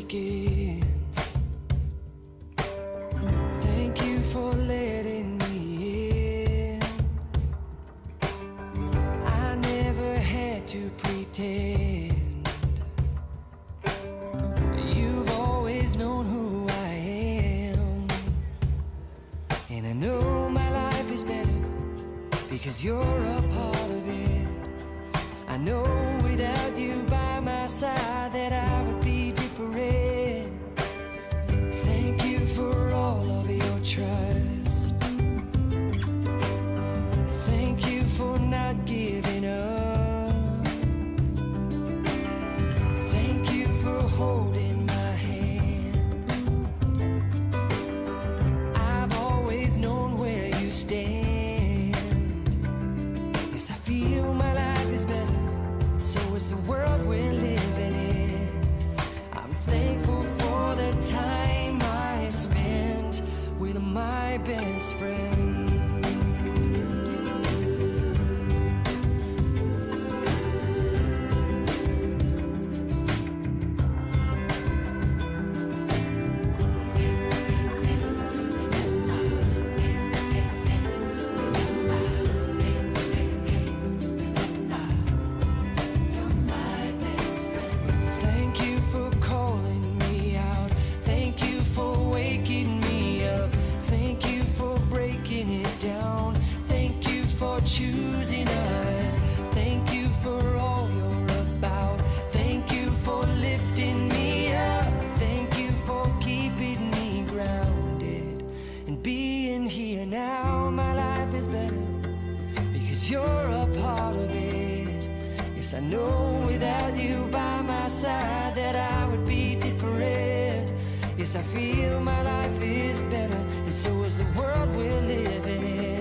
begins. Thank you for letting me in. I never had to pretend. You've always known who I am, and I know my life is better because you're a part of it. I know without you by my side that I would be different. Thank you for all of your trust. Thank you for not giving up. Thank you for holding my hand. I've always known where you stand. Yes, I feel my life is better, so is the world we're living in. I'm thankful for the time I spent with my best friend. Choosing us. Thank you for all you're about. Thank you for lifting me up. Thank you for keeping me grounded and being here now. My life is better because you're a part of it. Yes, I know without you by my side that I would be different. Yes, I feel my life is better, and so is the world we're living in.